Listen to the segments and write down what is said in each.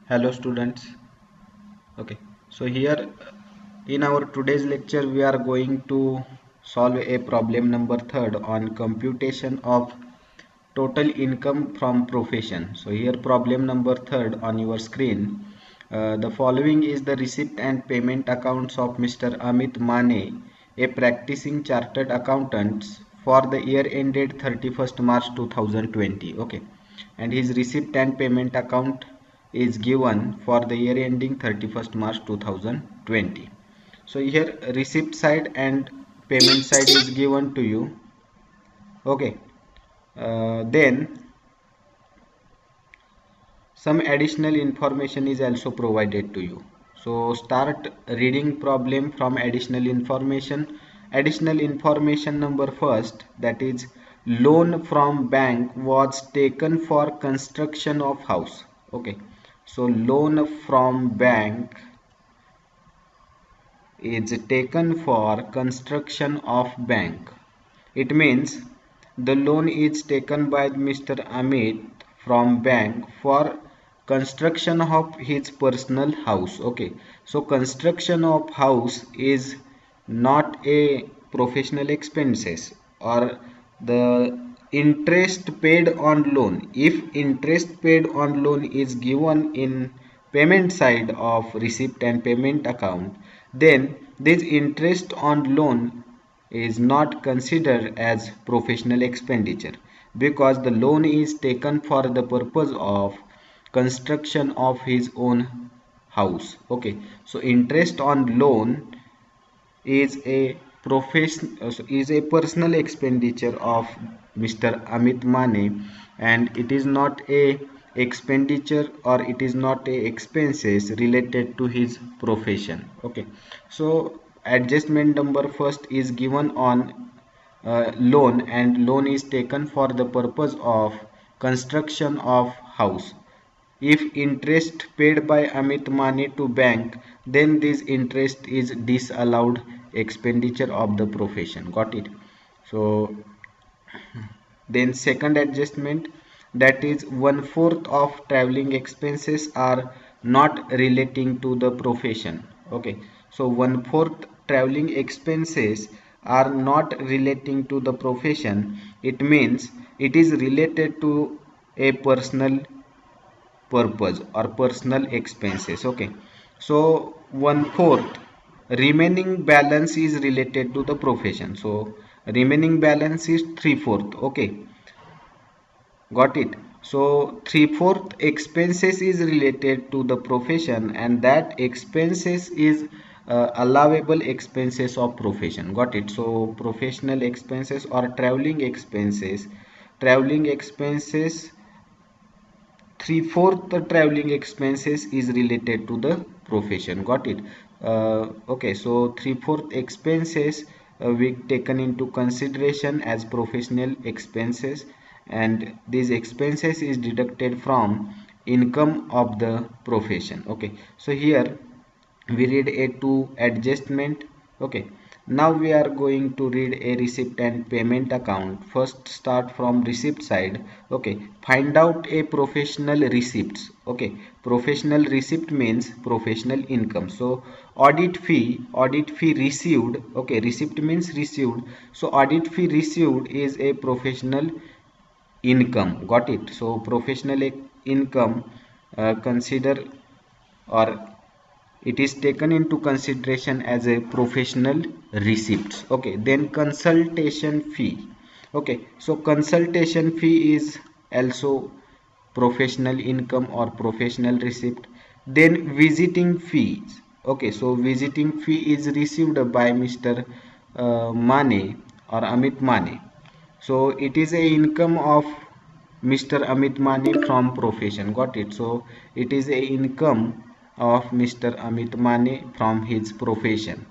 Hello students. Okay, so here in our today's lecture we are going to solve a problem number third on computation of total income from profession. So here problem number third on your screen. The following is the receipt and payment accounts of Mr. Amit Mane, a practicing chartered accountant for the year ended 31st March 2020. Okay, and his receipt and payment account is given for the year ending 31st March 2020. So here receipt side and payment side is given to you. Okay, then some additional information is also provided to you. So start reading problem from additional information number first, that is loan from bank was taken for construction of house. Okay, so loan from bank is taken for construction of bank. It means the loan is taken by Mr. Amit from bank for construction of his personal house. Okay, so construction of house is not a professional expenses or the interest paid on loan. If interest paid on loan is given in payment side of receipt and payment account, then this interest on loan is not considered as professional expenditure because the loan is taken for the purpose of construction of his own house. Okay, so interest on loan is a personal expenditure of Mr. Amit Mane, and it is not a expenditure or it is not a expenses related to his profession. Okay, so adjustment number first is given on loan, and loan is taken for the purpose of construction of house. If interest paid by Amit Mane to bank, then this interest is disallowed expenditure of the profession. Got it? So then second adjustment, that is 1/4 of traveling expenses are not relating to the profession. Okay, so 1/4 traveling expenses are not relating to the profession. It means it is related to a personal purpose or personal expenses. Okay, so 1/4 remaining balance is related to the profession, so remaining balance is 3/4. Okay, got it? So 3/4 expenses is related to the profession, and that expenses is allowable expenses of profession. Got it? So professional expenses or traveling expenses 3/4 the traveling expenses is related to the profession. Got it? Okay, so 3/4 expenses we taken into consideration as professional expenses, and these expenses is deducted from income of the profession. Okay, so here we read a two adjustment. Okay, now we are going to read a receipt and payment account. First start from receipt side. Okay, find out a professional receipts. Okay, professional receipt means professional income. So audit fee received. Okay, receipt means received, so audit fee received is a professional income. Got it? So professional income consider or it is taken into consideration as a professional receipts. Okay, then consultation fee. Okay, so consultation fee is also professional income or professional receipt. Then visiting fees. Okay, so visiting fee is received by Mr. Mane or Amit Mane, so it is a income of Mr. Amit Mane from profession. Got it? So it is a income of Mr. Amit Mane from his profession.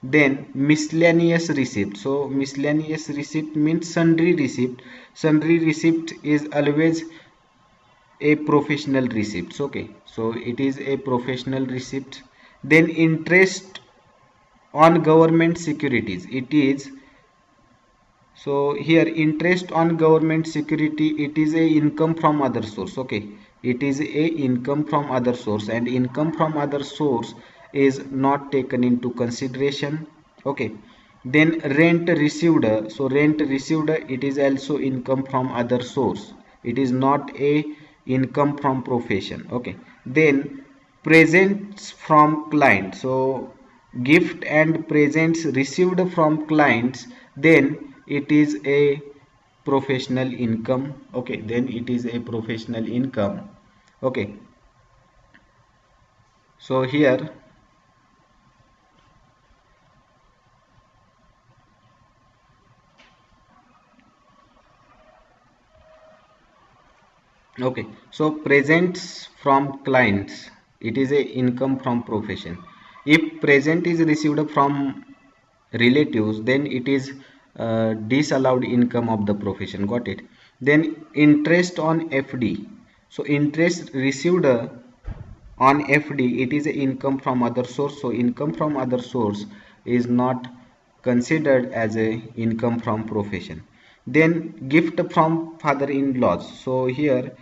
Then miscellaneous receipt. So miscellaneous receipt means sundry receipt. Sundry receipt is always a professional receipt. Okay, so it is a professional receipt. Then interest on government securities. It is, so here interest on government security, it is a income from other source. Okay, it is a income from other source, and income from other source is not taken into consideration. Okay, then rent received, so rent received, it is also income from other source, it is not a income from profession. Okay, then presents from client, so gift and presents received from clients, then it is a professional income. Okay, then it is a professional income. Okay, so here, okay, so presents from clients, it is a income from profession. If present is received from relatives, then it is disallowed income of the profession. Got it? Then interest on FD, so interest received on FD, it is a income from other source, so income from other source is not considered as a income from profession. Then gift from father-in-laws, so here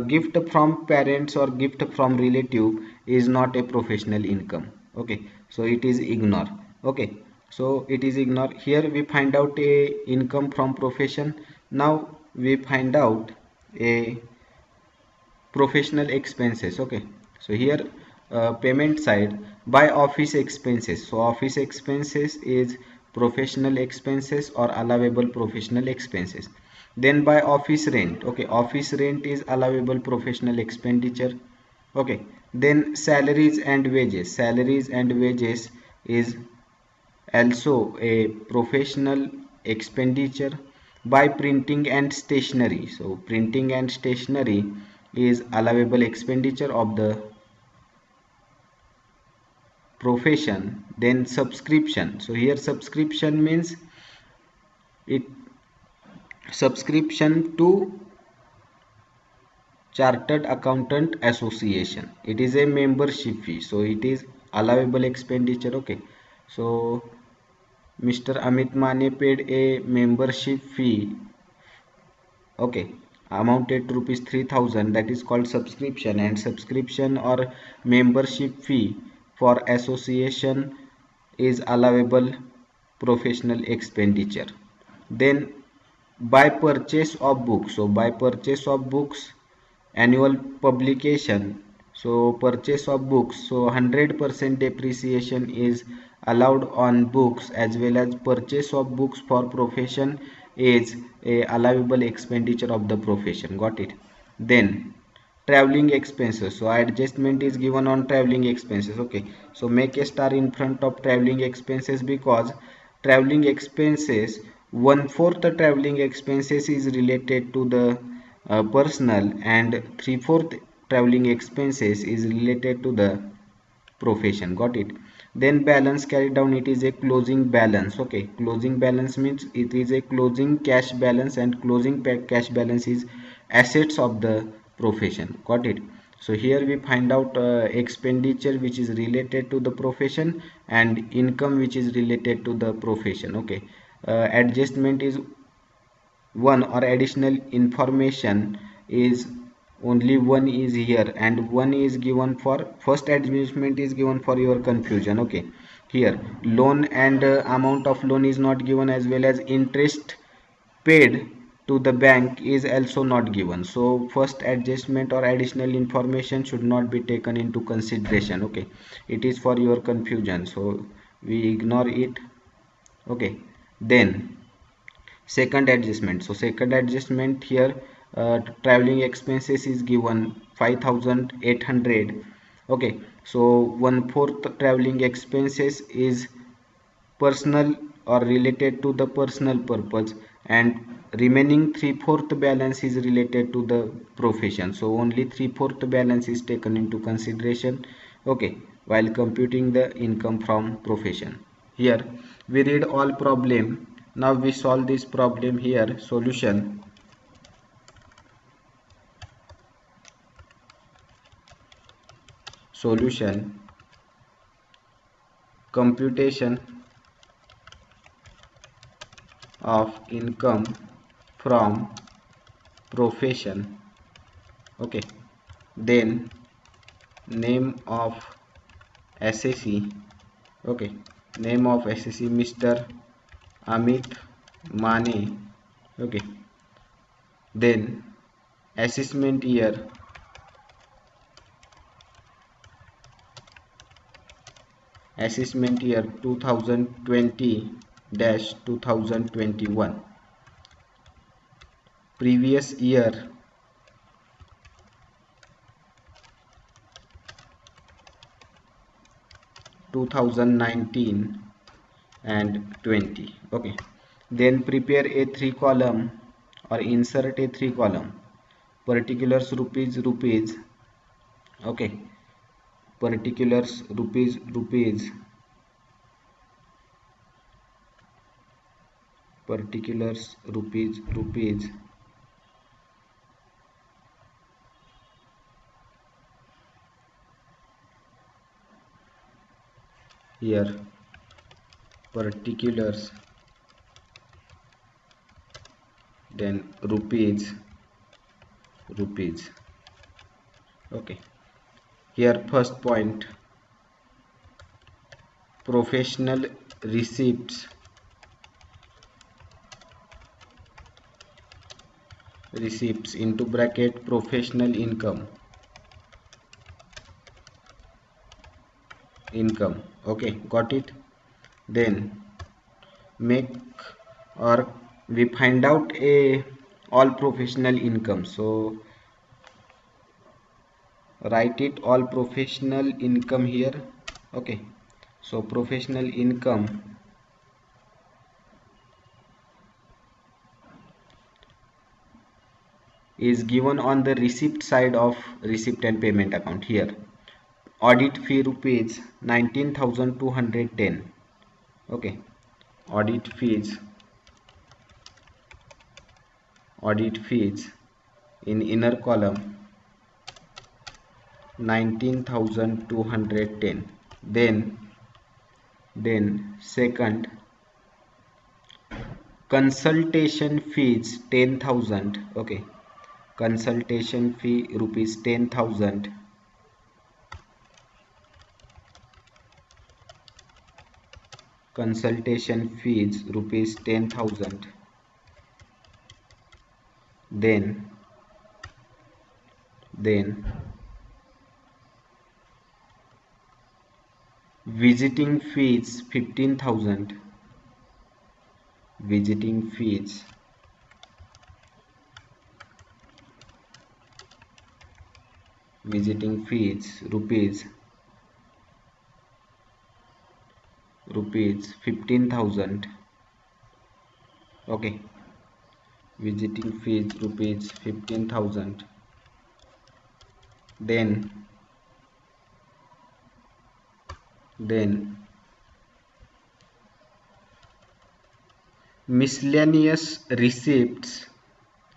gift from parents or gift from relative is not a professional income. Okay, so it is ignore. Okay, so it is ignore. Here we find out a income from profession. Now we find out a professional expenses. Okay, so here payment side, by office expenses, so office expenses is professional expenses or allowable professional expenses. Then by office rent, okay, office rent is allowable professional expenditure. Okay, then salaries and wages is also a professional expenditure. By printing and stationery, so printing and stationery is allowable expenditure of the profession. Then subscription, so here subscription means it subscription to chartered accountant association, it is a membership fee, so it is allowable expenditure. Okay, so Mr. Amit Mane paid a membership fee, okay, amounted to rupees 3000, that is called subscription, and subscription or membership fee for association is allowable professional expenditure. Then by purchase of books, so by purchase of books, annual publication, so purchase of books, so 100% depreciation is allowed on books, as well as purchase of books for profession is a allowable expenditure of the profession. Got it? Then traveling expenses, so adjustment is given on traveling expenses. Okay, so make a star in front of traveling expenses, because traveling expenses, 1/4 traveling expenses is related to the personal, and 3/4 traveling expenses is related to the profession. Got it? Then balance carried down, it is a closing balance. Okay, closing balance means it is a closing cash balance, and closing cash balance is assets of the profession. Got it? So here we find out expenditure which is related to the profession, and income which is related to the profession. Okay, adjustment is one, or additional information is only one is here, and one is given for first adjustment is given for your confusion. Okay, here loan and amount of loan is not given, as well as interest paid to the bank is also not given, so first adjustment or additional information should not be taken into consideration. Okay, it is for your confusion, so we ignore it. Okay, then second adjustment, so second adjustment here, traveling expenses is given 5800. Okay, so 1/4 traveling expenses is personal or related to the personal purpose, and remaining 3/4 balance is related to the profession, so only 3/4 balance is taken into consideration. Okay, while computing the income from profession. Here we read all problem. Now we solve this problem. Here solution computation of income from profession. Okay, then name of assessee, okay, name of assessee Mr. Amit Mane, okay, then assessment year, assessment year 2020-2021, previous year 2019 and 20, okay, then prepare a 3 column or insert a 3 column particulars rupees, okay, particulars rupees, particulars rupees, here particulars, then rupees, okay, here first point professional receipts, into bracket professional income, okay, got it. Then make, or we find out a all professional income, so write it all professional income here, okay, so professional income is given on the receipt side of receipt and payment account. Here audit fee rupees 19,210, okay, audit fees, in inner column 19,210, then second consultation fees 10,000, okay, consultation fee rupees 10,000, consultation fees rupees 10,000, then visiting fees 15,000, visiting fees rupees 15,000, okay, visiting fees rupees 15,000, then miscellaneous receipts,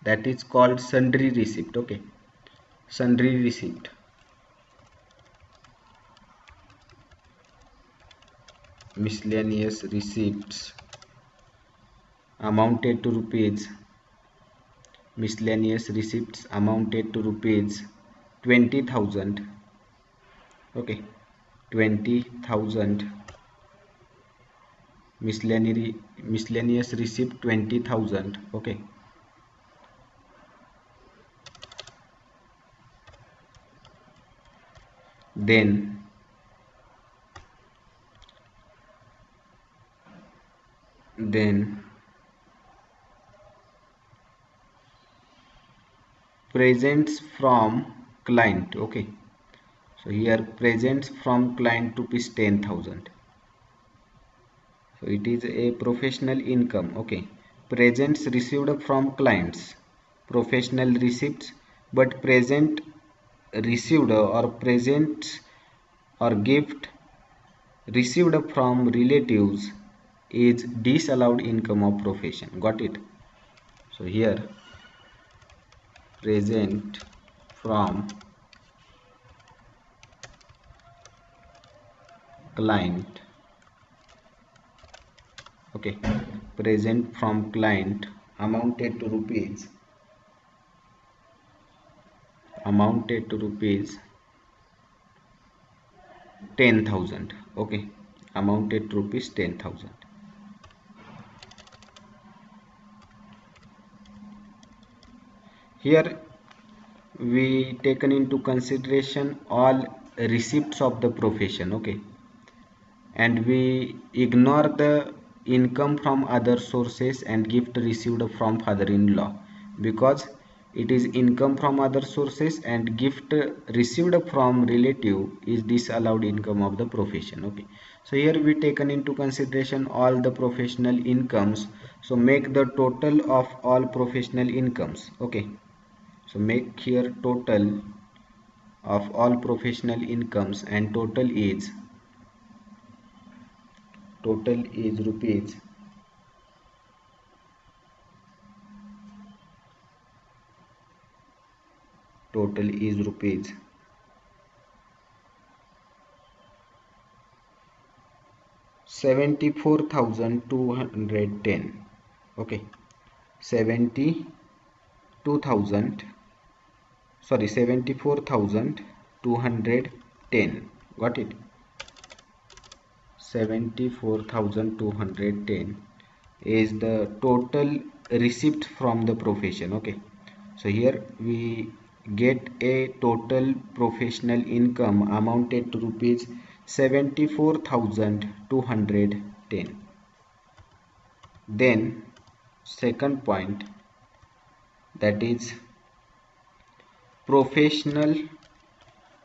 that is called sundry receipt, okay, sundry receipt, miscellaneous receipts amounted to rupees, miscellaneous receipts amounted to rupees 20,000, okay, 20,000, miscellaneous receipt 20,000, okay, then presents from client, okay, so here presents from client rupees 10,000, so it is a professional income, okay, presents received from clients, professional receipts, but present received or presents or gift received from relatives is disallowed income of profession, got it. So here present from client, okay, present from client amounted to rupees amounted to rupees 10,000. Okay, amounted to rupees 10,000. Here we taken into consideration all receipts of the profession. Okay, and we ignore the income from other sources and gift received from father-in-law, because it is income from other sources and gift received from relative is disallowed income of the profession. Okay, so here we taken into consideration all the professional incomes, so make the total of all professional incomes. Okay, so make here total of all professional incomes, and total is rupees 74,210. Okay, 72,000, sorry, 74,210. Got it? 74,210 is the total receipt from the profession. Okay, so here we get a total professional income amounted to rupees 74,210. Then second point, that is professional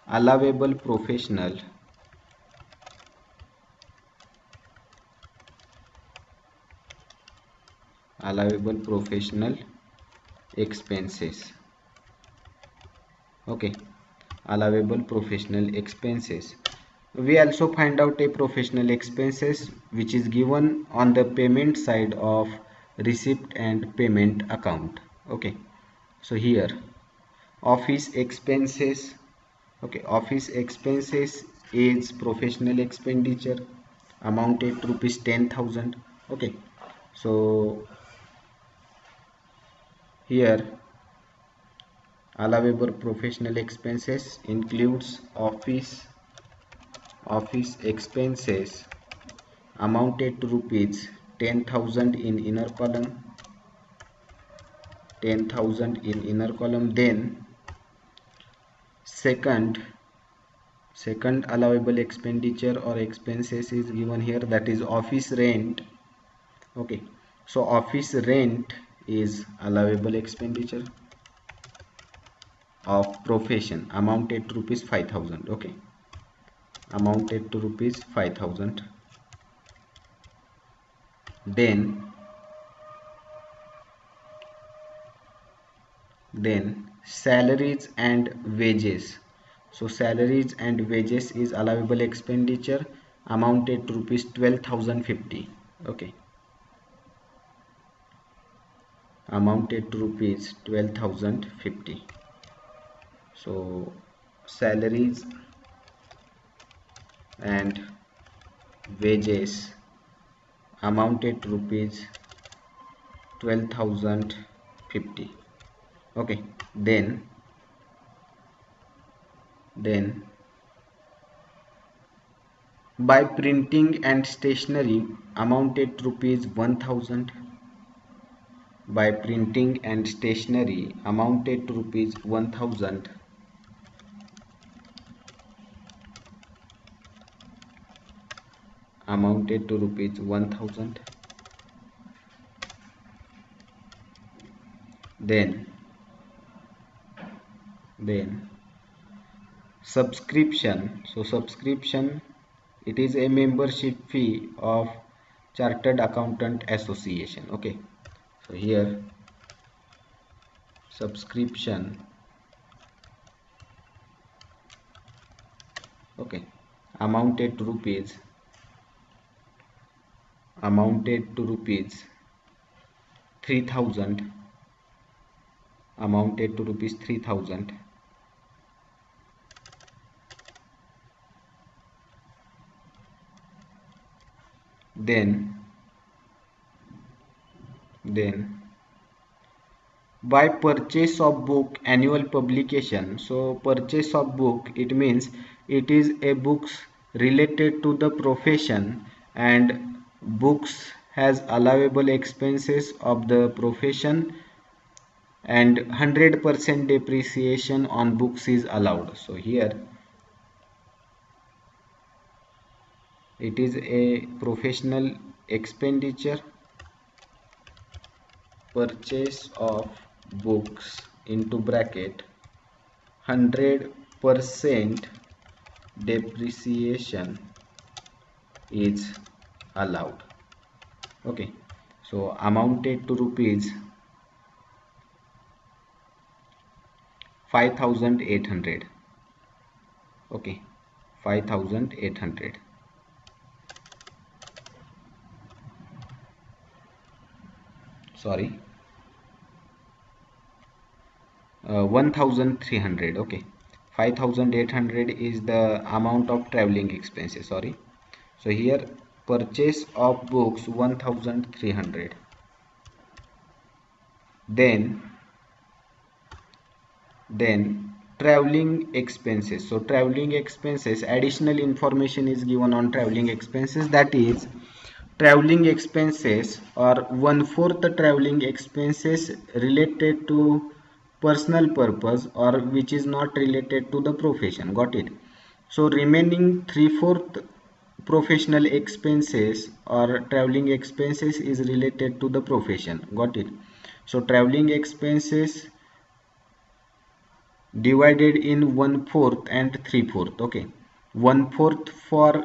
allowable professional expenses. Okay, allowable professional expenses. We also find out a professional expenses which is given on the payment side of receipt and payment account. Okay, so here office expenses. Okay, office expenses is professional expenditure amounted to rupees 10,000. Okay, so here allowable professional expenses includes office expenses amounted to rupees 10,000 in inner column, 10,000 in inner column. Then second allowable expenditure or expenses is given here, that is office rent. Okay, so office rent is allowable expenditure of profession amounted to rupees 5,000. Okay, amounted to rupees 5,000. Then salaries and wages. So salaries and wages is allowable expenditure amounted to rupees 12,050. Okay, amounted to rupees 12,050. So salaries and wages amounted to rupees 12,050. Okay, then by printing and stationery amounted to rupees 1,000. By printing and stationery amounted to rupees 1,000. Amounted to rupees 1,000. Then subscription. So subscription, it is a membership fee of Chartered Accountant Association. Okay, so here subscription, okay, amounted to rupees 3,000. Amounted to rupees 3,000. Then by purchase of book annual publication. So purchase of book, it means it is a books related to the profession, and books has allowable expenses of the profession, and 100% depreciation on books is allowed. So here it is a professional expenditure. Purchase of books into bracket 100% depreciation is allowed. Okay, so amounted to rupees 5800. Okay, 5800. Sorry, 1300. Okay, 5800 is the amount of traveling expenses. Sorry, so here purchase of books 1300. Then traveling expenses. So traveling expenses, additional information is given on traveling expenses, that is traveling expenses or 1/4 traveling expenses related to personal purpose or which is not related to the profession. Got it? So remaining 3/4 professional expenses or traveling expenses is related to the profession. Got it? So traveling expenses divided in 1/4 and 3/4. Okay, 1/4 for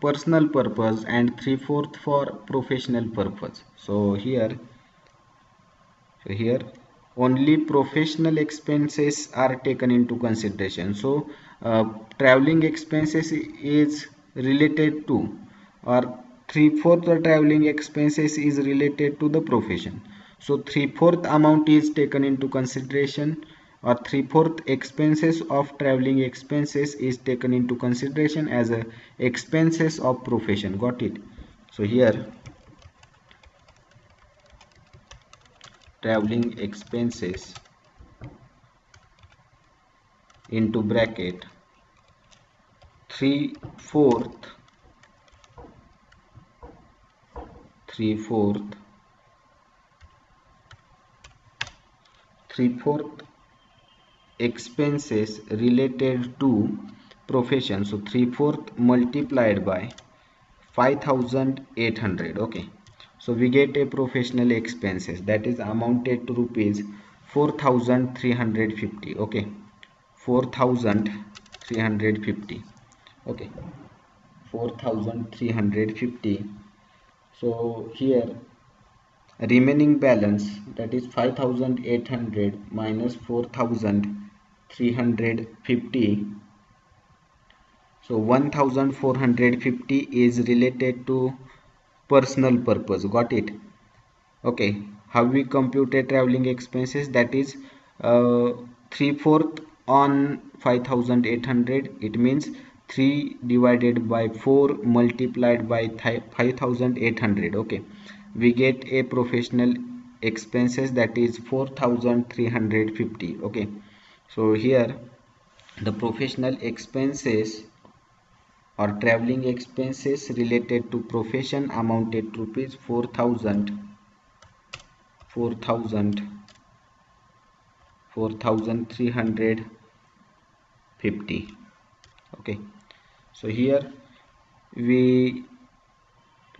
personal purpose and 3/4 for professional purpose. So here only professional expenses are taken into consideration. So traveling expenses is related to, or 3/4 traveling expenses is related to the profession. So 3/4 amount is taken into consideration, or 3/4 expenses of traveling expenses is taken into consideration as a expenses of profession. Got it? So here traveling expenses into bracket 3/4 expenses related to profession. So 3/4 multiplied by 5800. Okay, so we get a professional expenses that is amounted to rupees 4350. Okay, 4350. Okay, 4350. So here remaining balance, that is 5800 minus 4350. So 1450 is related to personal purpose. Got it? Okay, how we computed traveling expenses, that is 3/4 on 5800, it means 3 divided by 4 multiplied by 5800. Okay, we get a professional expenses, that is 4350. Okay, so here the professional expenses or traveling expenses related to profession amounted to rupees 4350. Okay, so here we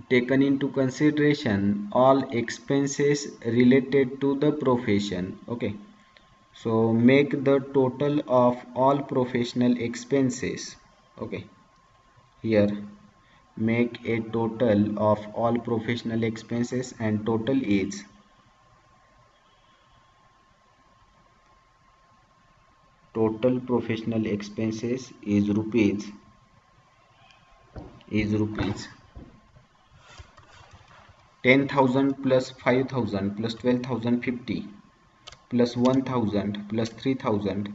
taken into consideration all expenses related to the profession. Okay, so make the total of all professional expenses. Okay, here make a total of all professional expenses, and total professional expenses is rupees 10,000 plus 5,000 plus 12,050 plus 1,000 plus 3,000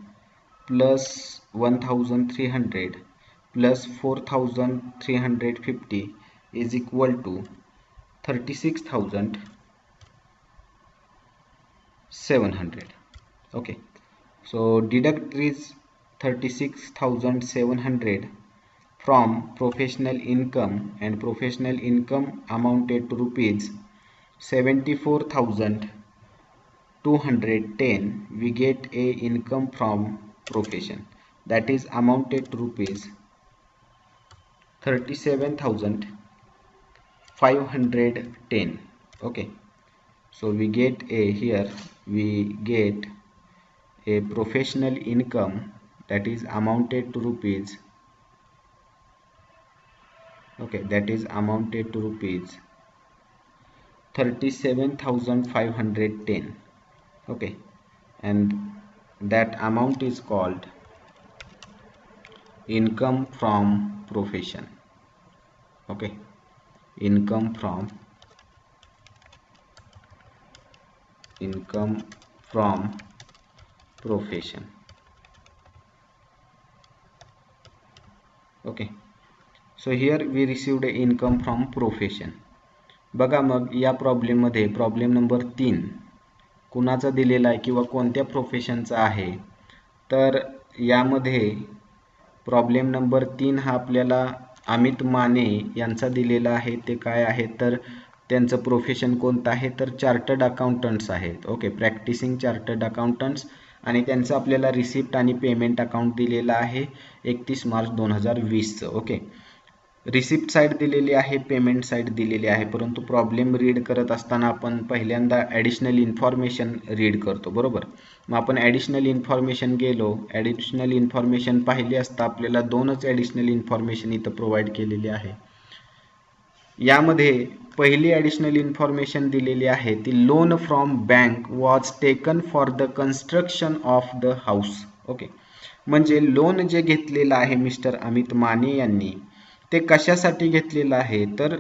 plus 1,300 plus 4,350 is equal to 700. Okay, so deduct is 36,700 from professional income, and professional income amounted to rupees 74,210. We get a income from profession that is amounted to rupees 37,510. Okay, so we get a, here we get a professional income that is amounted to rupees, okay, that is amounted to rupees 37,510. okay, and that amount is called income from profession. Okay, income from profession. Okay, so here we received a income from profession. बघा मग या problem मध्ये problem number 3 कुणाचा दिलेला आहे किंवा कोणत्या प्रोफेशनचा आहे, तर यामध्ये प्रॉब्लेम नंबर 3 हा आपल्याला अमित माने यांचा दिलेला आहे. ते काय आहे तर त्यांचं प्रोफेशन कोणतं आहे तर चार्टर्ड अकाउंटंट्स आहेत. ओके, प्रॅक्टिसिंग चार्टर्ड अकाउंटंट्स, आणि त्यांचं आपल्याला रिसिप्ट आणि पेमेंट अकाउंट दिलेलं आहे 31 मार्च 2020चं. ओके, रिसिप्ट साईड दिलेली आहे, पेमेंट साईड दिलेली आहे, परंतु प्रॉब्लेम रीड करत असताना आपण पहिल्यांदा ॲडिशनल इन्फॉर्मेशन रीड करतो, बरोबर. मग आपण ॲडिशनल इन्फॉर्मेशन गेलो, ॲडिशनल इन्फॉर्मेशन पाहिली असता आपल्याला 2च ॲडिशनल इन्फॉर्मेशन इथं प्रोव्हाइड केलेली आहे. यामध्ये पहिली ॲडिशनल इन्फॉर्मेशन दिलेली आहे ती loan from bank was taken for the construction of the house. Okay, म्हणजे लोन जे घेतलेलं आहे मिस्टर अमित माने यांनी ते कशासाठी घेतलेलं आहे तर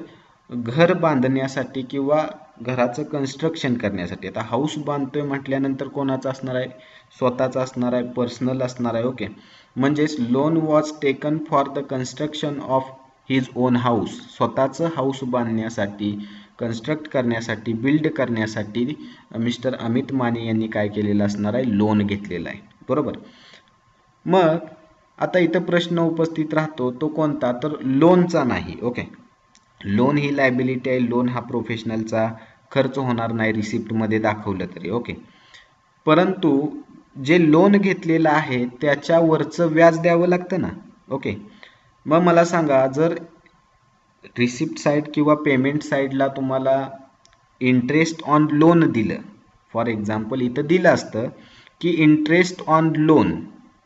घर बांधण्यासाठी किंवा घराचं कन्स्ट्रक्शन करण्यासाठी. आता हाऊस बांधतोय म्हटल्यानंतर कोणाचं असणार आहे, स्वतःचं असणार आहे, पर्सनल असणार आहे. ओके, म्हणजेच loan was taken for the construction of his own house, स्वतःचं हाऊस बांधण्यासाठी, कन्स्ट्रक्ट करण्यासाठी, बिल्ड करण्यासाठी मिस्टर अमित माने यांनी काय केलेलं असणार आहे, लोन घेतलेलं आहे, बरोबर. मग आता इथं प्रश्न उपस्थित राहतो तो कोणता तर लोनचा नाही. ओके, लोन ही लायबिलिटी आहे, लोन हा प्रोफेशनलचा खर्च होणार नाही रिसिप्टमध्ये दाखवलं तरी. ओके, परंतु जे लोन घेतलेलं आहे त्याच्यावरचं व्याज द्यावं लागतं ना. ओके, मग मला सांगा जर रिसिप्ट साईड किंवा पेमेंट साईडला तुम्हाला इंटरेस्ट ऑन लोन दिलं, फॉर एक्झाम्पल इथं दिलं असतं की इंटरेस्ट ऑन लोन,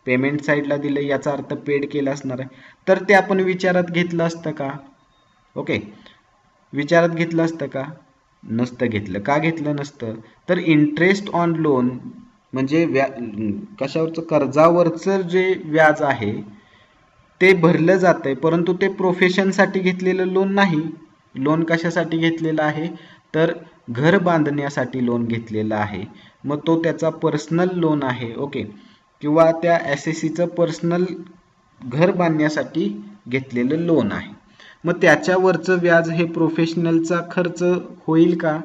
पेमेंट साईडला दिलं, याचा अर्थ पेड केलं असणार आहे, तर ते आपण विचारात घेतलं असतं का. ओके, विचारात घेतलं असतं का, नसतं घेतलं. का घेतलं नसतं तर इंटरेस्ट ऑन लोन म्हणजे कशावरचं, कर्जावरचं जे व्याज आहे ते भरलं जातंय, परंतु ते प्रोफेशनसाठी घेतलेलं लोन नाही. लोन कशासाठी घेतलेलं आहे तर घर बांधण्यासाठी लोन घेतलेलं आहे. मग तो त्याचा पर्सनल लोन आहे. ओके, किंवा त्या एसएससीचं पर्सनल घर बांधण्यासाठी घेतलेलं लोन आहे. मग त्याच्यावरचं व्याज हे प्रोफेशनलचा खर्च होईल का,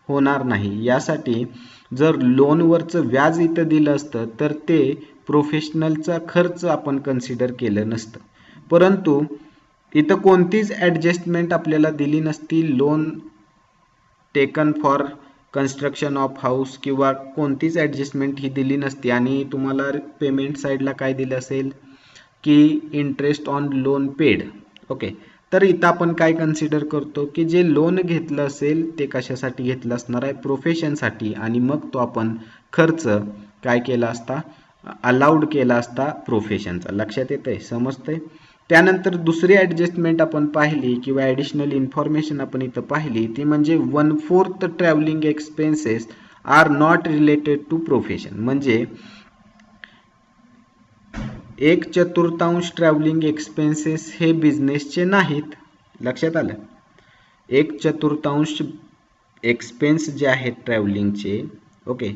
होणार नाही. यासाठी जर लोनवरचं व्याज इथं दिलं असतं तर ते प्रोफेशनलचा खर्च आपण कन्सिडर केलं नसतं. परंतु इथं कोणतीच ॲडजस्टमेंट आपल्याला दिली नसती, loan taken for construction of house किंवा कोणतीच ॲडजस्टमेंट ही दिली नसती, आणि तुम्हाला पेमेंट साईडला काय दिलं असेल की interest on loan paid. Okay, तर इथं आपण काय कन्सिडर करतो की जे लोन घेतलं असेल ते कशासाठी घेतलं असणार आहे, प्रोफेशनसाठी, आणि मग तो आपण खर्च काय केला असता, अलाउड केला असता प्रोफेशनचा. लक्षात येतंय, समजतंय. त्यानंतर दुसरी ॲडजस्टमेंट आपण पाहिली किंवा ॲडिशनल इन्फॉर्मेशन आपण इथं पाहिली ती म्हणजे 1/4 travelling expenses are not related to profession. म्हणजे 1/4 ट्रॅव्हलिंग एक्सपेन्सेस हे बिझनेसचे नाहीत. लक्षात आलं, 1/4 एक्सपेन्स जे आहेत ट्रॅव्हलिंगचे, ओके,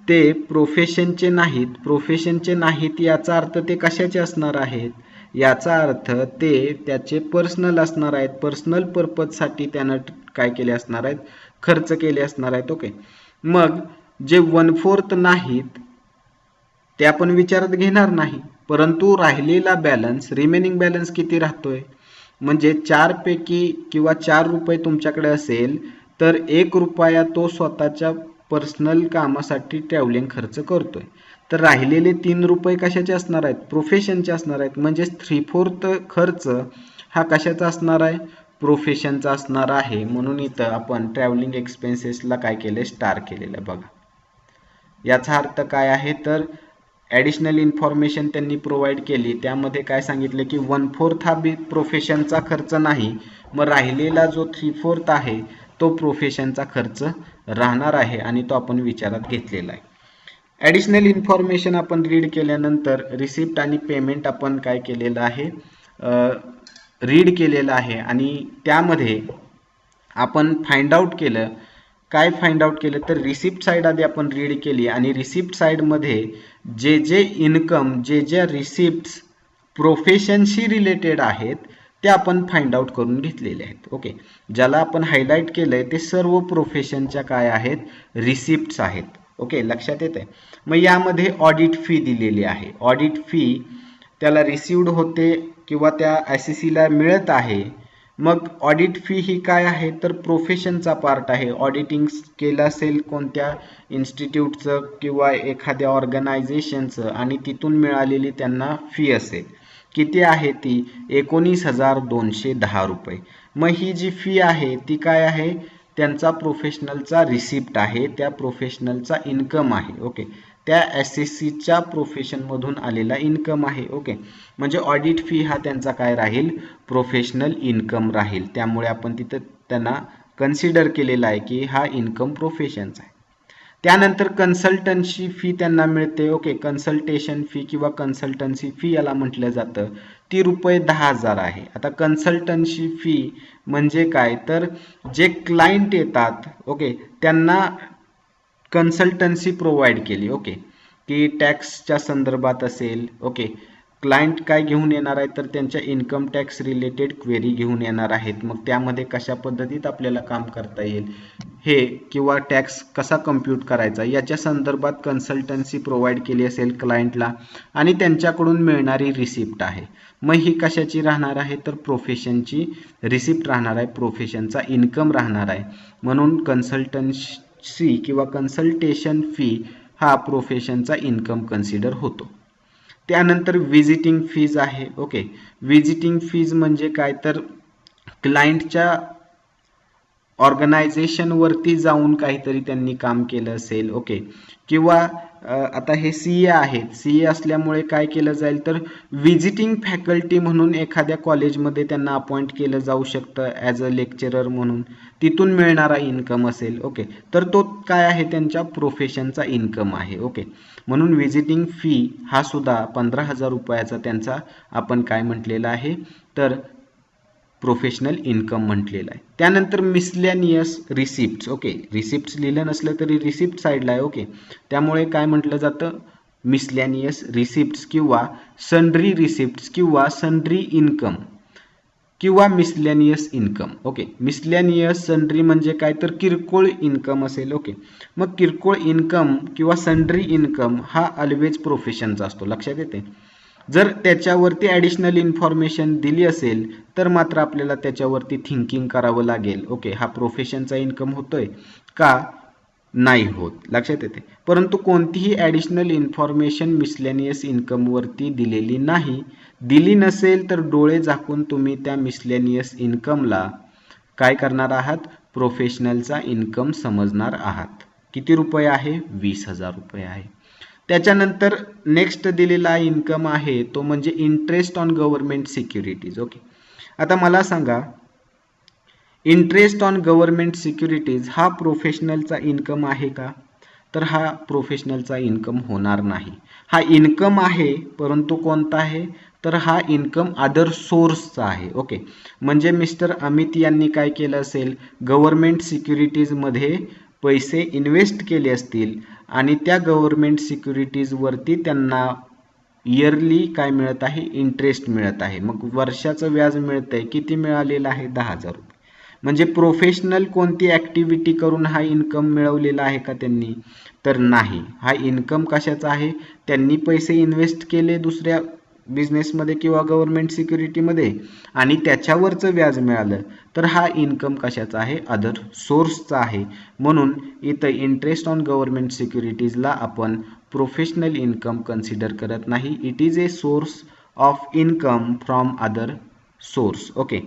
ते प्रोफेशनचे नाहीत. प्रोफेशनचे नाहीत याचा अर्थ ते कशाचे असणार आहेत, याचा अर्थ ते त्याचे पर्सनल असणार आहेत, पर्सनल पर्पजसाठी त्यानं काय केले असणार आहेत, खर्च केले असणार आहेत. ओके, मग जे 1/4 नाहीत ते आपण विचारात घेणार नाही, परंतु राहिलेला बॅलन्स, रिमेनिंग बॅलन्स किती राहतोय, म्हणजे 4 पैकी किंवा 4 रुपये तुमच्याकडे असेल तर 1 रुपया तो स्वतःच्या पर्सनल कामासाठी ट्रॅव्हलिंग खर्च करतोय, तर राहिलेले 3 रुपये कशाचे असणार आहेत, प्रोफेशनचे असणार आहेत. म्हणजे 3/4 खर्च हा कशाचा असणार आहे, प्रोफेशनचा असणार आहे. म्हणून इथं आपण ट्रॅव्हलिंग एक्सपेन्सेसला काय केले, स्टार केलेलं बघा. याचा अर्थ काय आहे, तर ॲडिशनल इन्फॉर्मेशन त्यांनी प्रोव्हाइड केली, त्यामध्ये काय सांगितलं की 1/4 हा प्रोफेशनचा खर्च नाही, मग राहिलेला जो 3/4 आहे तो प्रोफेशनचा खर्च राहणार आहे आणि तो आपण विचारात घेतलेला आहे. ॲडिशनल इन्फॉर्मेशन आपण रीड केल्यानंतर रिसिप्ट आणि पेमेंट आपण काय केलेलं आहे, रीड केलेलं आहे आणि त्यामध्ये आपण फाइंड आउट केलं. काय फाइंड आउट केलं, तर रिसिप्ट साईड आधी आपण रीड केली आणि रिसिप्ट साईडमध्ये जे जे इन्कम, जे जे रिसिप्ट्स प्रोफेशनशी रिलेटेड आहेत ते आपण फाइंड आउट करून घेतलेले आहेत. ओके, ज्याला आपण हायलाइट केलंय ते सर्व प्रोफेशनच्या काय आहेत, रिसिप्ट्स आहेत. ओके, लक्षात येते. मग यामध्ये ऑडिट फी दिलेली आहे. ऑडिट फी त्याला रिसिव्ड होते किंवा त्या SECला मिळत आहे. मग ऑडिट फी ही काय आहे, तर प्रोफेशनचा पार्ट आहे. ऑडिटिंग केलं असेल कोणत्या इन्स्टिट्यूटचं किंवा एखाद्या ऑर्गनायझेशनचं आणि तिथून मिळालेली त्यांना फी असेल. किती आहे ती, 19,210 रुपये. मग ही जी फी आहे ती काय आहे, त्यांचा प्रोफेशनलचा रिसिप्ट आहे, त्या प्रोफेशनलचा इन्कम आहे. ओके, त्या SECच्या प्रोफेशनमधून आलेला इन्कम आहे. ओके, म्हणजे ऑडिट फी हा त्यांचा काय राहील, प्रोफेशनल इन्कम राहील. त्यामुळे आपण तिथं त्यांना कन्सिडर केलेला आहे की हा इन्कम प्रोफेशनचा आहे. त्यानंतर कन्सल्टन्सी फी त्यांना मिळते. ओके, कन्सल्टेशन फी किंवा कन्सल्टन्सी फी याला म्हटलं जातं, ती रुपये 10,000 आहे. आता कन्सल्टन्सी फी म्हणजे काय, तर जे क्लायंट येतात, ओके, त्यांना कन्सल्टन्सी प्रोव्हाइड केली. ओके, की टॅक्सच्या संदर्भात असेल. ओके, क्लायंट काय घेऊन येणार आहे, तर त्यांच्या इन्कम टॅक्स रिलेटेड क्वेरी घेऊन येणार आहेत. मग त्यामध्ये कशा पद्धतीत आपल्याला काम करता येईल हे, किंवा टॅक्स कसा कम्प्यूट करायचा याच्या संदर्भात कन्सल्टन्सी प्रोव्हाइड केली असेल क्लायंटला आणि त्यांच्याकडून मिळणारी रिसिप्ट आहे. मग ही कशाची राहणार आहे, तर प्रोफेशनची रिसिप्ट राहणार आहे, प्रोफेशनचा इन्कम राहणार आहे. म्हणून कन्सल्टन्सी किंवा कन्सल्टेशन फी हा प्रोफेशनचा इन्कम कन्सिडर होतो. त्यानंतर विजिटिंग फीज आहे. ओके, विजिटिंग फीज म्हणजे काय, तर क्लायंटच्या ऑर्गनायझेशनवरती जाऊन काहीतरी त्यांनी काम केलं असेल. ओके, किंवा आता हे CA आहेत, CA असल्यामुळे काय केलं जाईल, तर विजिटिंग फॅकल्टी म्हणून एखाद्या कॉलेजमध्ये त्यांना अपॉइंट केलं जाऊ शकतं ॲज अ लेक्चरर म्हणून, तिथून मिळणारा इन्कम असेल. ओके, तर तो काय आहे, त्यांच्या प्रोफेशनचा इन्कम आहे. ओके, म्हणून विजिटिंग फी हा सुद्धा 15,000 रुपयाचा त्यांचा आपण काय म्हटलेला आहे, तर प्रोफेशनल इन्कम म्हटलेला आहे. त्यानंतर मिसलेनियस रिसिप्ट्स. ओके, रिसिप्ट्स लिहिलं नसलं तरी रिसिप्ट साईडला आहे. ओके, त्यामुळे काय म्हटलं जातं, मिसलेनियस रिसिप्ट्स किंवा सन्ड्री रिसिप्ट्स किंवा सन्ड्री इन्कम किंवा miscellaneous income. Okay, miscellaneous sundry म्हणजे काय, तर किरकोळ इन्कम असेल. ओके, मग किरकोळ इन्कम किंवा सन्ड्री इन्कम हा ऑलवेज प्रोफेशनचा असतो, लक्षात येते. जर त्याच्यावरती ॲडिशनल इन्फॉर्मेशन दिली असेल तर मात्र आपल्याला त्याच्यावरती थिंकिंग करावं लागेल. ओके, हा प्रोफेशनचा इन्कम होतोय का नाही होत, लक्षात येते. परंतु कोणतीही ॲडिशनल इन्फॉर्मेशन मिसलेनियस इन्कमवरती दिलेली नाही. दिली नसेल तर डोळे झाकून तुम्ही त्या मिसलेनियस इन्कमला काय करणार आहात, प्रोफेशनलचा इन्कम समजणार आहात. किती रुपये आहे, 20,000 रुपये आहे. त्याच्यानंतर नेक्स्ट दिलेला इन्कम आहे तो म्हणजे interest on government securities. Okay, आता मला सांगा, इंटरेस्ट ऑन गव्हर्नमेंट सिक्युरिटीज हा प्रोफेशनलचा इन्कम आहे का, तर हा प्रोफेशनलचा इन्कम होणार नाही. हा इन्कम आहे, परंतु कोणता आहे, तर हा इन्कम अदर सोर्सचा आहे. ओके, म्हणजे मिस्टर अमित यांनी काय केलं असेल, गव्हर्नमेंट सिक्युरिटीजमध्ये पैसे इन्व्हेस्ट केले असतील आणि त्या गव्हर्नमेंट सिक्युरिटीजवरती त्यांना इयरली काय मिळत आहे, इंटरेस्ट मिळत आहे. मग वर्षाचं व्याज मिळतंय, किती मिळालेलं आहे, 10,000 रुपये. म्हणजे प्रोफेशनल कोणती ॲक्टिव्हिटी करून हा इन्कम मिळवलेला आहे का त्यांनी, तर नाही. हा इन्कम कशाचा आहे, त्यांनी पैसे इन्व्हेस्ट केले दुसऱ्या बिझनेसमध्ये किंवा गव्हर्नमेंट सिक्युरिटीमध्ये आणि त्याच्यावरचं व्याज मिळालं, तर हा इन्कम कशाचा आहे, अदर सोर्सचा आहे. म्हणून इथं इंटरेस्ट ऑन गव्हर्नमेंट सिक्युरिटीजला आपण प्रोफेशनल इन्कम कन्सिडर करत नाही. It is a source of income from other source. Okay.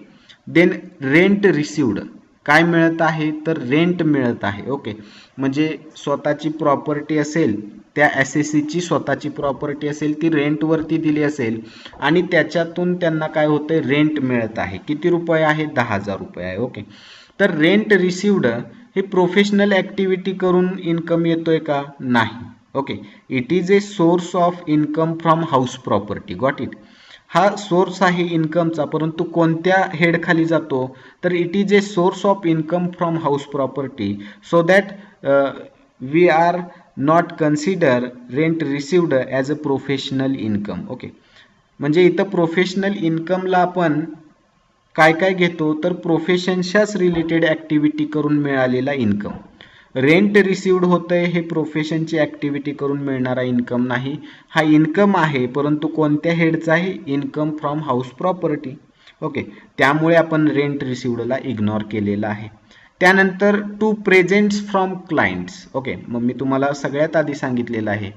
Then rent received काय मिळत आहे, तर रेंट मिळत आहे. ओके. म्हणजे स्वतःची प्रॉपर्टी असेल, त्या एसएससीची स्वतःची प्रॉपर्टी असेल, ती रेंटवरती दिली असेल आणि त्याच्यातून त्यांना काय होतं, रेंट मिळत आहे. किती रुपये आहे, 10,000 रुपये आहे. ओके. तर रेंट रिसिव्ड हे प्रोफेशनल ॲक्टिव्हिटी करून इन्कम येतोय का, नाही. Okay. It is a source of income from house property. Got it. हा सोर्स आहे इन्कमचा, परंतु कोणत्या हेड खाली जातो, तर it is a source of income from house property, so that we are not consider rent received as a professional income. Okay. म्हणजे इथं प्रोफेशनल इन्कमला आपण काय काय घेतो, तर प्रोफेशनच्याच रिलेटेड ॲक्टिव्हिटी करून मिळालेला इन्कम. रेंट रिसिव्ड होतंय हे प्रोफेशनची ॲक्टिव्हिटी करून मिळणारा इन्कम नाही. हा इन्कम आहे, परंतु कोणत्या हेडचा आहे, income from house property. Okay. त्यामुळे आपण रेंट रिसिव्डला इग्नोर केलेला आहे. त्यानंतर two presents from clients. Okay. मग मी तुम्हाला सगळ्यात आधी सांगितलेलं आहे,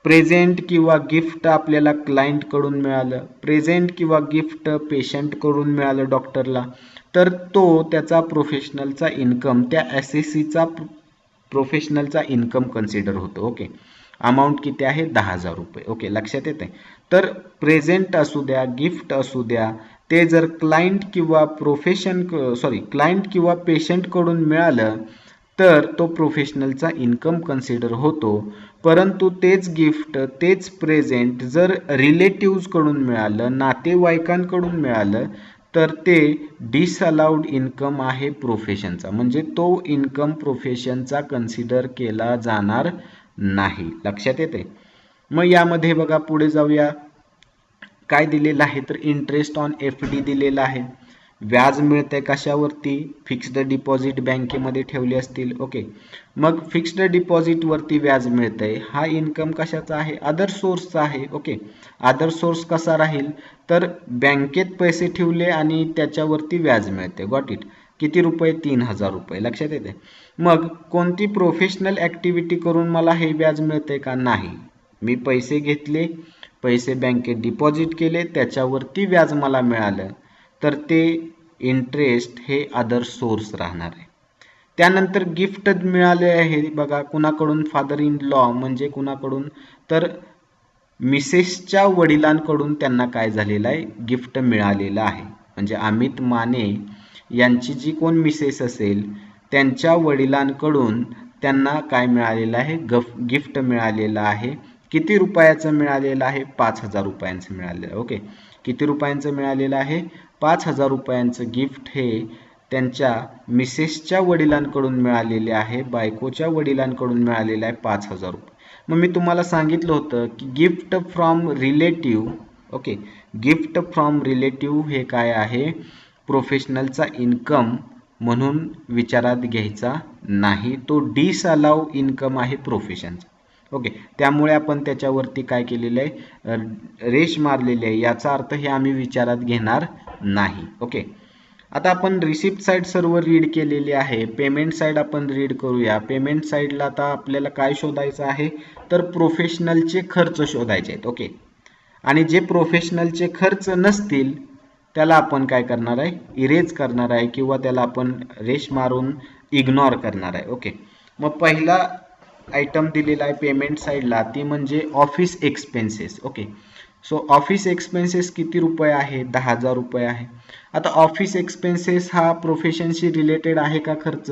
प्रेझेंट किंवा गिफ्ट आपल्याला क्लायंटकडून मिळालं, प्रेझेंट किंवा गिफ्ट पेशंटकडून मिळालं डॉक्टरला, तर तो त्याचा प्रोफेशनलचा इन्कम, त्या एसएससीचा प्रोफेशनलचा इन्कम कन्सिडर होतो. ओके. अमाऊंट किती आहे, 10,000 रुपये. ओके. लक्षात येते. तर प्रेझेंट असू द्या, गिफ्ट असू द्या, ते जर क्लायंट किंवा क्लायंट किंवा पेशंटकडून मिळालं तर तो प्रोफेशनलचा इन्कम कन्सिडर होतो. परंतु तेच गिफ्ट, तेच प्रेझेंट जर रिलेटिव्हजकडून मिळालं, नातेवाईकांकडून मिळालं, तर ते डिसअलाउड इन्कम आहे प्रोफेशनचा. म्हणजे तो इन्कम प्रोफेशनचा कन्सिडर केला जाणार नाही. लक्षात येते. मग यामध्ये बघा, पुढे जाऊया. काय दिलेलं आहे, तर इंटरेस्ट ऑन एफडी दिलेला आहे. व्याज मिळतंय कशावरती, फिक्स्ड डिपॉझिट बँकेमध्ये ठेवले असतील. ओके. मग फिक्स्ड डिपॉझिटवरती व्याज मिळतंय, हा इन्कम कशाचा आहे, अदर सोर्सचा आहे. ओके. अदर सोर्स कसा राहील, तर बँकेत पैसे ठेवले आणि त्याच्यावरती व्याज मिळते. Got it. किती रुपये, 3,000 रुपये. लक्षात येते. मग कोणती प्रोफेशनल ॲक्टिव्हिटी करून मला हे व्याज मिळतंय का, नाही. मी पैसे घेतले, पैसे बँकेत डिपॉझिट केले, त्याच्यावरती व्याज मला मिळालं, तर ते इंटरेस्ट हे अदर सोर्स राहणार आहे. त्यानंतर गिफ्ट मिळाले आहे बघा, कुणाकडून, फादर इन लॉ म्हणजे कुणाकडून, तर मिसेसच्या वडिलांकडून त्यांना काय झालेलं आहे, गिफ्ट मिळालेलं आहे. म्हणजे अमित माने यांची जी कोण मिसेस असेल, त्यांच्या वडिलांकडून त्यांना काय मिळालेलं आहे, गिफ्ट मिळालेलं आहे. किती रुपयाचं मिळालेलं आहे, 5,000 रुपयांचं मिळालेलं आहे. ओके. किती रुपयांचं मिळालेलं आहे, 5,000 रुपयांचं गिफ्ट हे त्यांच्या मिसेसच्या वडिलांकडून मिळालेले आहे, बायकोच्या वडिलांकडून मिळालेलं आहे 5,000 रुपये. मग मी तुम्हाला सांगितलं होतं की gift from relative. Okay. Gift from relative हे काय आहे, प्रोफेशनलचा इन्कम म्हणून विचारात घ्यायचा नाही. तो डिसअलाउ इन्कम आहे प्रोफेशनचा. ओके. त्यामुळे आपण त्याच्यावरती काय केलेलं आहे, रेश मारलेली आहे. याचा अर्थ हे आम्ही विचारात घेणार नाही. ओके. आता आपण रिसिप्ट साईड सर्व रीड केलेली आहे. पेमेंट साईड आपण रीड करूया. पेमेंट साईडला आता आपल्याला काय शोधायचं आहे, तर प्रोफेशनलचे खर्च शोधायचे आहेत. ओके. आणि जे प्रोफेशनलचे खर्च नसतील त्याला आपण काय करणार आहे, इरेज करणार आहे किंवा त्याला आपण रेश मारून इग्नोर करणार आहे. ओके. मग पहिला आयटम दिलेला आहे पेमेंट साईडला, ती म्हणजे ऑफिस एक्सपेन्सेस. ओके. सो ऑफिस एक्सपेन्सेस किती रुपये आहे, 10,000 रुपये आहे. आता ऑफिस एक्सपेन्सेस हा प्रोफेशनशी रिलेटेड आहे का खर्च,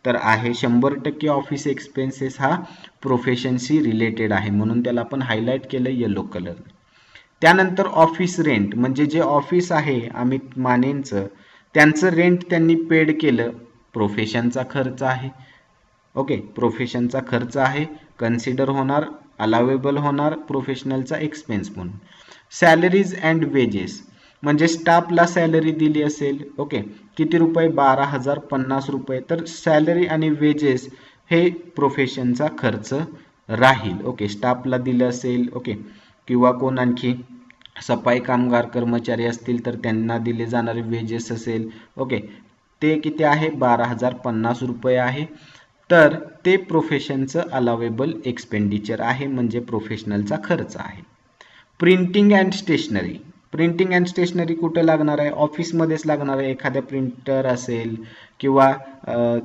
तर आहे. 100% ऑफिस एक्सपेन्सेस हा प्रोफेशनशी रिलेटेड आहे, म्हणून त्याला आपण हायलाइट केलं येलो कलर. त्यानंतर ऑफिस रेंट म्हणजे जे ऑफिस आहे अमित मानेंचं, त्यांचं रेंट त्यांनी पेड केलं, प्रोफेशनचा खर्च आहे. ओके. प्रोफेशनचा खर्च आहे, कन्सिडर होणार, अलावेबल होणार प्रोफेशनलचा एक्सपेन्स म्हणून. सॅलरीज अँड वेजेस म्हणजे स्टाफला सॅलरी दिली असेल, ओके, किती रुपये, 12,050 रुपये. तर सॅलरी आणि वेजेस हे प्रोफेशनचा खर्च राहील. ओके, स्टाफला दिलं असेल, ओके, किंवा कोण आणखी सफाई कामगार कर्मचारी असतील तर त्यांना दिले जाणारे वेजेस असेल, ओके, ते किती आहे, 12,050 रुपये आहे. तर ते प्रोफेशनचं अलावेबल एक्सपेंडिचर आहे, म्हणजे प्रोफेशनलचा खर्च आहे. Printing and stationery. Printing and stationery कुठे लागणार आहे, ऑफिसमध्येच लागणार आहे. एखाद्या प्रिंटर असेल किंवा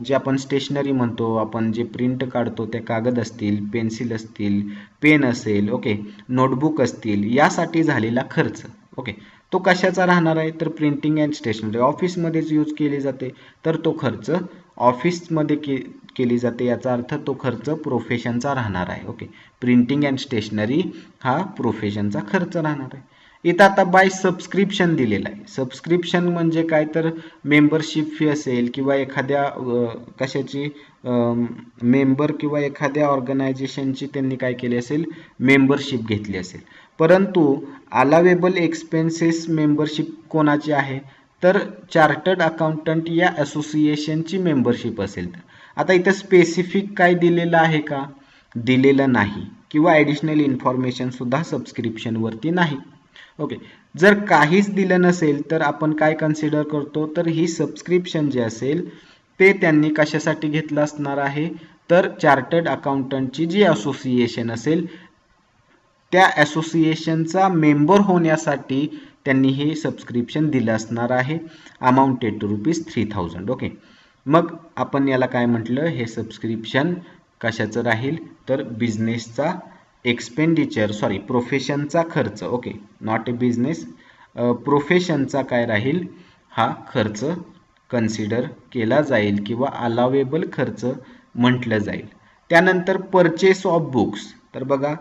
जे आपण स्टेशनरी म्हणतो, आपण जे प्रिंट काढतो त्या कागद असतील, पेन्सिल असतील, पेन असेल, ओके, नोटबुक असतील, यासाठी झालेला खर्च, ओके, तो कशाचा राहणार आहे, तर प्रिंटिंग अँड स्टेशनरी ऑफिसमध्येच यूज केली जाते, तर तो खर्च ऑफिसमध्ये केली जाते, याचा अर्थ तो खर्च प्रोफेशनचा राहणार आहे. ओके, प्रिंटिंग अँड स्टेशनरी हा प्रोफेशनचा खर्च राहणार आहे. इथं आता बाय सबस्क्रिप्शन दिलेला आहे. सबस्क्रिप्शन म्हणजे काय, तर मेंबरशिप फी असेल किंवा एखाद्या कशाची मेंबर किंवा एखाद्या ऑर्गनायझेशनची त्यांनी काय केली असेल, मेंबरशिप घेतली असेल. परंतु अलावेबल एक्सपेन्सेस मेंबरशिप कोणाची आहे, तर चार्टर्ड अकाउंटंट या असोसिएशनची मेंबरशिप असेल. तर आता इथं स्पेसिफिक काय दिलेलं आहे का, दिलेलं नाही, किंवा ॲडिशनल इन्फॉर्मेशन सुद्धा सबस्क्रिप्शनवरती नाही. ओके, जर काहीच दिलं नसेल तर आपण काय कन्सिडर करतो, तर ही सबस्क्रिप्शन जे असेल ते त्यांनी कशासाठी घेतलं असणार आहे, तर चार्टर्ड अकाउंटंटची जी असोसिएशन असेल त्या असोसिएशनचा मेंबर होण्यासाठी त्यांनी हे सबस्क्रिप्शन दिलं असणार आहे, अमाऊंटेड टू ₹3,000. ओके, मग आपण याला काय म्हटलं, हे सबस्क्रिप्शन कशाचं राहील, तर बिझनेसचा एक्सपेंडिचर, सॉरी प्रोफेशनचा खर्च. ओके, नॉट ए बिझनेस, प्रोफेशनचा काय राहील, हा खर्च कन्सिडर केला जाईल किंवा अलावेबल खर्च म्हटलं जाईल. त्यानंतर परचेस ऑफ बुक्स. तर बघा,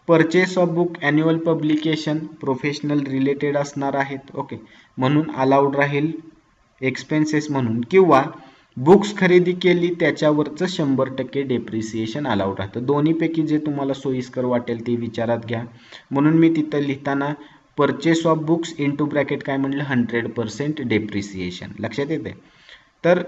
purchase of book annual publication professional related असणार आहेत. ओके, म्हणून अलाउड राहील एक्सपेन्सेस म्हणून, किंवा बुक्स खरेदी केली त्याच्यावरचं 100% डेप्रिसिएशन अलाउड राहतं. दोन्हीपैकी जे तुम्हाला सोयीस्कर वाटेल ते विचारात घ्या. म्हणून मी तिथं लिहिताना purchase of books into bracket काय म्हटलं, 100% डेप्रिसिएशन. लक्षात येते. तर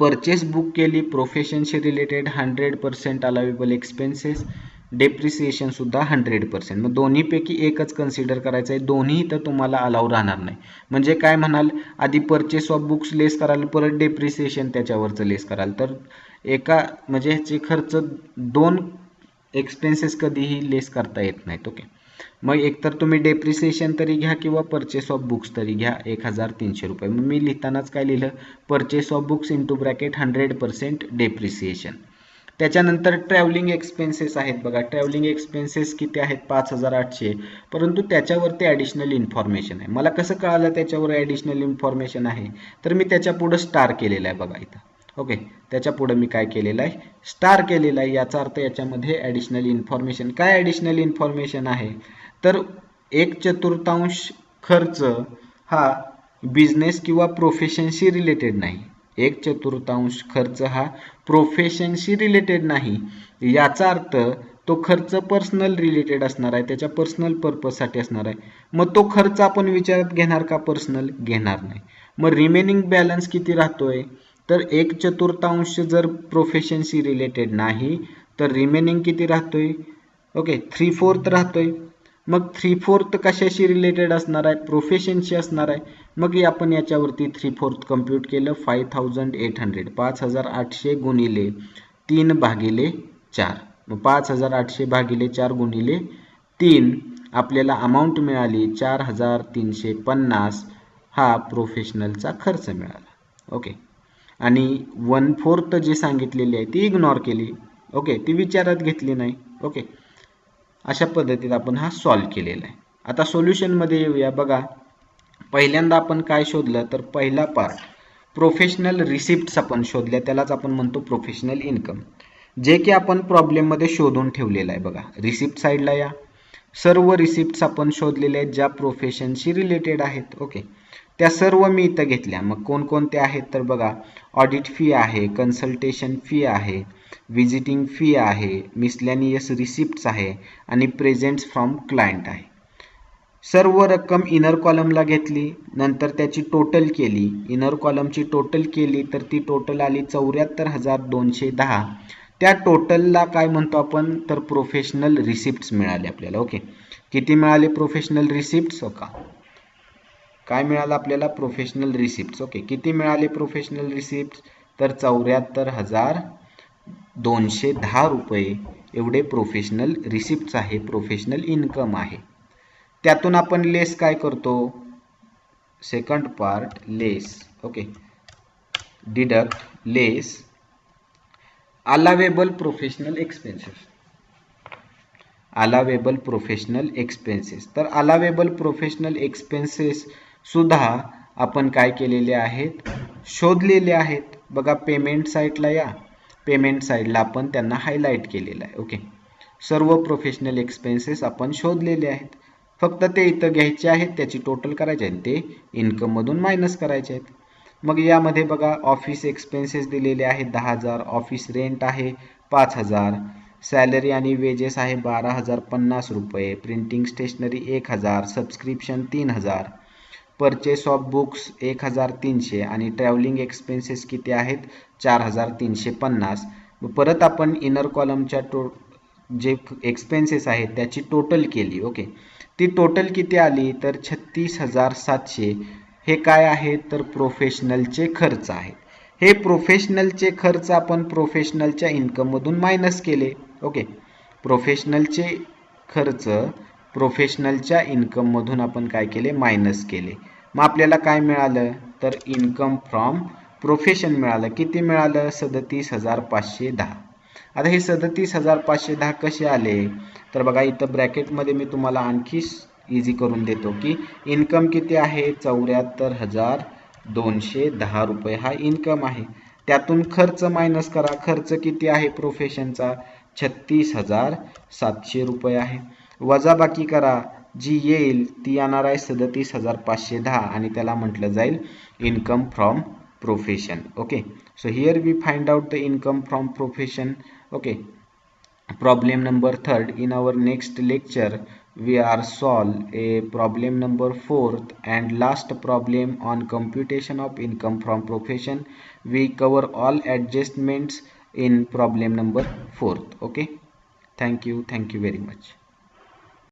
परचेस बुक केली प्रोफेशनशी रिलेटेड 100% अलावेबल एक्सपेन्सेस, डेप्रिसिएशन सुद्धा 100%. मग दोन्हीपैकी एकच कन्सिडर करायचं आहे, दोन्ही तर तुम्हाला अलाव राहणार नाही. म्हणजे काय म्हणाल, आधी परचेस ऑफ बुक्स लेस कराल, परत डेप्रिसिएशन त्याच्यावरचं लेस कराल, तर एका म्हणजे ह्याचे खर्च दोन एक्सपेन्सेस कधीही लेस करता येत नाहीत. ओके, मग एकतर तुम्ही डेप्रिसिएशन तरी घ्या किंवा परचेस ऑफ बुक्स तरी घ्या 1,300 रुपये. मग मी लिहितानाच काय लिहिलं, purchase of books into bracket 100% depreciation. त्याच्यानंतर ट्रॅव्हलिंग एक्सपेन्सेस आहेत. बघा, ट्रॅव्हलिंग एक्सपेन्सेस किती आहेत, 5,800. परंतु त्याच्यावरती ॲडिशनल इन्फॉर्मेशन आहे. मला कसं कळालं त्याच्यावर ॲडिशनल इन्फॉर्मेशन आहे, तर मी त्याच्या पुढं स्टार केलेलं आहे. बघा इथं, ओके, त्याच्या पुढं मी काय केलेलं आहे, स्टार केलेलं आहे. याचा अर्थ याच्यामध्ये ॲडिशनल इन्फॉर्मेशन, काय ॲडिशनल इन्फॉर्मेशन आहे, तर 1/4 खर्च हा बिझनेस किंवा प्रोफेशनशी रिलेटेड नाही. 1/4 खर्च हा प्रोफेशनशी रिलेटेड नाही. याचा अर्थ तो खर्च पर्सनल रिलेटेड असणार आहे, त्याच्या पर्सनल पर्पजसाठी असणार आहे. मग तो खर्च आपण विचारात घेणार का, पर्सनल घेणार नाही. मग रिमेनिंग बॅलन्स किती राहतोय, तर 1/4 जर प्रोफेशनशी रिलेटेड नाही तर रिमेनिंग किती राहतोय, ओके, 3/4 राहतोय. मग 3/4 कशाशी रिलेटेड असणार आहे, प्रोफेशनशी असणार आहे. मग आपण याच्यावरती 3/4 कम्प्यूट केलं, 5,800, 5,800 गुणिले 3/4. मग 5,800 भागिले 4 गुणिले 3 आपल्याला अमाऊंट मिळाली 4,350. हा प्रोफेशनलचा खर्च मिळाला. ओके, आणि 1/4 जी सांगितलेली आहे ती इग्नोर केली. ओके, ती विचारात घेतली नाही. ओके, अशा पद्धतीत आपण हा सॉल्व्ह केलेला आहे. आता सोल्युशनमध्ये येऊया. बघा, पहिल्यांदा आपण काय शोधलं, तर पहिला पार्ट प्रोफेशनल रिसिप्ट्स आपण शोधल्या, त्यालाच आपण म्हणतो प्रोफेशनल इन्कम, जे की आपण प्रॉब्लेममध्ये शोधून ठेवलेलं आहे. बघा, रिसिप्ट साईडला या, सर्व रिसिप्ट्स आपण शोधलेल्या आहेत ज्या प्रोफेशनशी रिलेटेड आहेत. ओके, त्या सर्व मी इथं घेतल्या. मग कोणकोणत्या आहेत, तर बघा, ऑडिट फी आहे, कन्सल्टेशन फी आहे, विजिटिंग फी आहे, मिसलॅनियस रिसिप्ट्स आहे आणि प्रेझेंट्स फ्रॉम क्लायंट आहे. सर्व रक्कम इनर कॉलमला घेतली, नंतर त्याची टोटल केली, इनर कॉलमची टोटल केली तर ती टोटल आली 74,210. त्या टोटलला काय म्हणतो आपण तर प्रोफेशनल रिसिप्ट्स मिळाले आपल्याला. ओके, किती मिळाले प्रोफेशनल रिसिप्ट्स? हो का, काय मिळालं आपल्याला? Professional receipts. ओके, किती मिळाले प्रोफेशनल रिसिप्ट्स? तर 74,210 रुपये एवढे प्रोफेशनल रिसिप्ट्स आहे, प्रोफेशनल इन्कम आहे. त्यातून आपण लेस काय करतो? Second part less. Okay, deduct less allowable professional expenses. Allowable professional expenses. तर अलावेबल प्रोफेशनल एक्सपेन्सेस सुद्धा आपण काय केलेले आहेत? शोधलेले आहेत. बघा पेमेंट साईडला या, पेमेंट साईडला आपण त्यांना हायलाइट केलेलं आहे. ओके, सर्व प्रोफेशनल एक्सपेन्सेस आपण शोधलेले आहेत. फक्त ते इथं घ्यायचे आहेत, त्याची टोटल करायचे आहे, ते इन्कममधून मायनस करायचे आहेत. मग यामध्ये बघा ऑफिस एक्सपेन्सेस दिलेले आहेत 10,000, ऑफिस रेंट आहे 5,000, सॅलरी आणि वेजेस आहे 12,050 रुपये, printing stationery 1,000, subscription 3,000, purchase of books 1,300 आणि ट्रॅव्हलिंग एक्सपेन्सेस किती आहेत? 4,350. परत आपण इनर कॉलमच्या जे एक्सपेन्सेस आहेत त्याची टोटल केली. ओके, ती टोटल किती आली? तर 36,700. हे काय आहे? तर प्रोफेशनलचे खर्च आहेत. हे प्रोफेशनलचे खर्च आपण प्रोफेशनलच्या इन्कममधून मायनस केले. ओके, प्रोफेशनलचे खर्च प्रोफेशनलच्या इन्कममधून आपण काय केले? मायनस केले. मग आपल्याला काय मिळालं? तर इन्कम फ्रॉम प्रोफेशन मिळालं. किती मिळालं? 37,510. आता हे 37,510 कसे आले? तर बघा इथं ब्रॅकेटमध्ये मी तुम्हाला आणखी इझी करून देतो की इन्कम किती आहे? 74,210 रुपये हा इन्कम आहे. त्यातून खर्च मायनस करा. खर्च किती आहे प्रोफेशनचा? 36,700 रुपये आहे. वजाबाकी करा, जी येईल ती येणार आहे 37,510 आणि त्याला म्हटलं जाईल income from profession. Okay, so here we find out the income from profession. Okay, problem number 3rd. In our next lecture we are solve a problem number 4th and last problem on computation of income from profession. We cover all adjustments in problem number 4th. Okay, thank you very much.